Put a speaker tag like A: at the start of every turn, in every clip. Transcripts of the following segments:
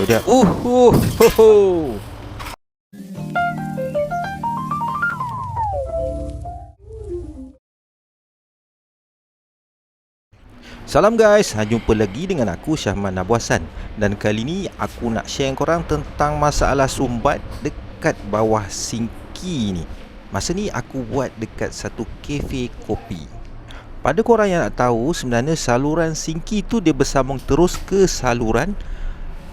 A: Tu dia. Ho ho. Salam guys, jumpa lagi dengan aku Syahman Abuasan. Dan kali ni aku nak share korang tentang masalah sumbat dekat bawah sinki ni. Masa ni aku buat dekat satu kafe kopi. Pada korang yang nak tahu, sebenarnya saluran sinki tu dia bersambung terus ke saluran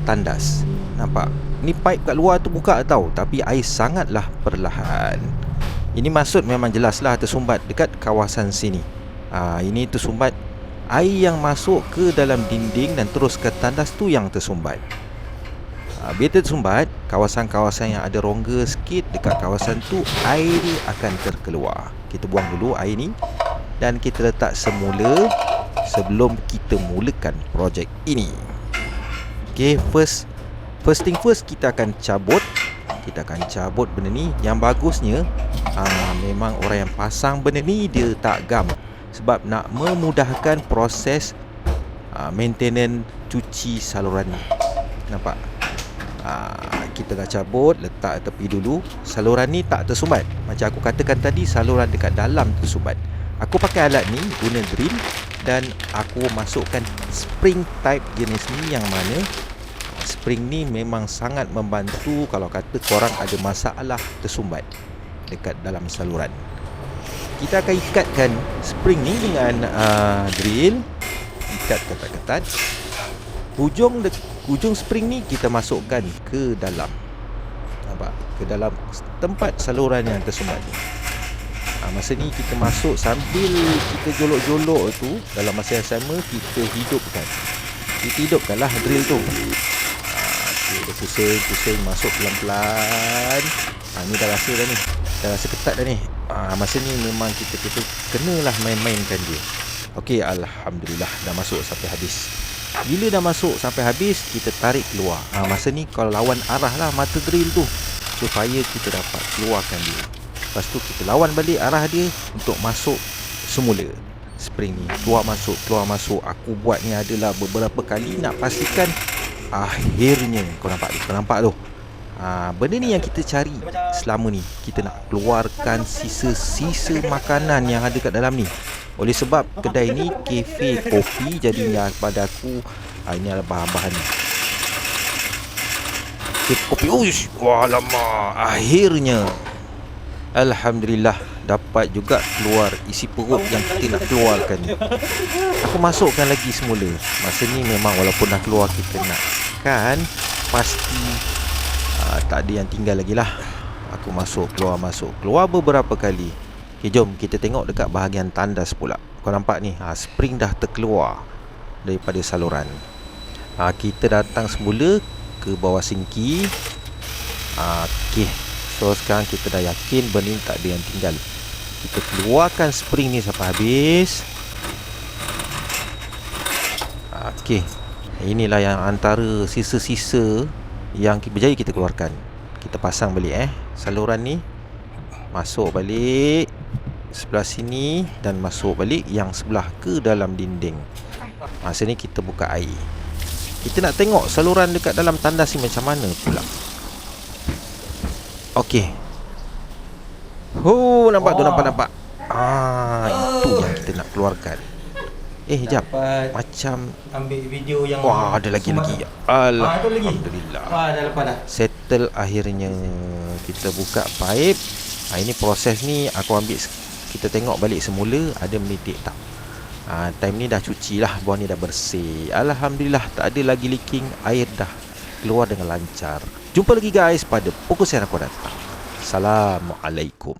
A: tandas. Nampak? Ni pipe kat luar tu buka tau, tapi air sangatlah perlahan. Ini maksud memang jelaslah tersumbat dekat kawasan sini. Ini tersumbat air yang masuk ke dalam dinding dan terus ke tandas tu yang tersumbat. Bila tersumbat, kawasan-kawasan yang ada rongga sikit dekat kawasan tu, air dia akan terkeluar. Kita buang dulu air ni dan kita letak semula sebelum kita mulakan projek ini. Okay, first thing first, kita akan cabut benda ni. Yang bagusnya memang orang yang pasang benda ni dia tak gam, sebab nak memudahkan proses maintenance cuci saluran ni. Nampak? Kita dah cabut, letak tepi dulu. Saluran ni tak tersumbat. Macam aku katakan tadi, saluran dekat dalam tersumbat. Aku pakai alat ni, guna drill, dan aku masukkan spring type jenis ni, yang mana spring ni memang sangat membantu kalau kata korang ada masalah tersumbat dekat dalam saluran. Kita akan ikatkan spring ni dengan drill. Ikat ketat-ketat. Hujung spring ni kita masukkan ke dalam. Nampak? Ke dalam tempat saluran yang tersumbat ni. Masa ni kita masuk sambil kita jolok-jolok tu, dalam masa yang sama kita hidupkanlah drill tu. Dia pusing masuk pelan-pelan. Ni dah rasa dah ni. Dah rasa ketat dah ni. Masa ni memang kita kenalah main-mainkan dia. Okey, alhamdulillah dah masuk sampai habis. Bila dah masuk sampai habis, kita tarik keluar. Masa ni kalau lawan arah lah mata drill tu, supaya kita dapat keluarkan dia. Lepas tu kita lawan balik arah dia untuk masuk semula spring ni. Keluar masuk. Aku buat ni adalah beberapa kali nak pastikan akhirnya kau nampak tu. Benda ni yang kita cari selama ni. Kita nak keluarkan sisa-sisa makanan yang ada kat dalam ni. Oleh sebab kedai ni kafe kopi, jadinya pada aku ini adalah bahan-bahan ni. Kafe kopi. Alamak, akhirnya alhamdulillah dapat juga keluar isi perut yang kita nak keluarkan ni. Aku masukkan lagi semula. Masa ni memang walaupun dah keluar, kita nak kan pasti tak ada yang tinggal lagi lah. Aku masuk keluar beberapa kali. Okay, jom kita tengok dekat bahagian tandas pula. Kau nampak ni, spring dah terkeluar daripada saluran. Kita datang semula ke bawah sinki. Okay, so sekarang kita dah yakin benda ni tak ada yang tinggal. Kita keluarkan spring ni sampai habis. Okay, inilah yang antara sisa-sisa yang berjaya kita keluarkan. Kita pasang balik saluran ni. Masuk balik sebelah sini dan masuk balik yang sebelah ke dalam dinding. Masa ni kita buka air. Kita nak tengok saluran dekat dalam tandas ni macam mana pula. Okey. Nampak tu, nampak. Itu yang kita nak keluarkan. Jap. Macam
B: ambil video yang
A: ada lagi. Alhamdulillah.
B: Dah lepas dah.
A: Settle akhirnya. Kita buka pipe. Ini proses ni aku ambil, kita tengok balik semula ada menitik tak. Time ni dah cuci lah, bawah ni dah bersih. Alhamdulillah tak ada lagi leaking, air dah keluar dengan lancar. Jumpa lagi guys pada fokus yang akan datang. Assalamualaikum.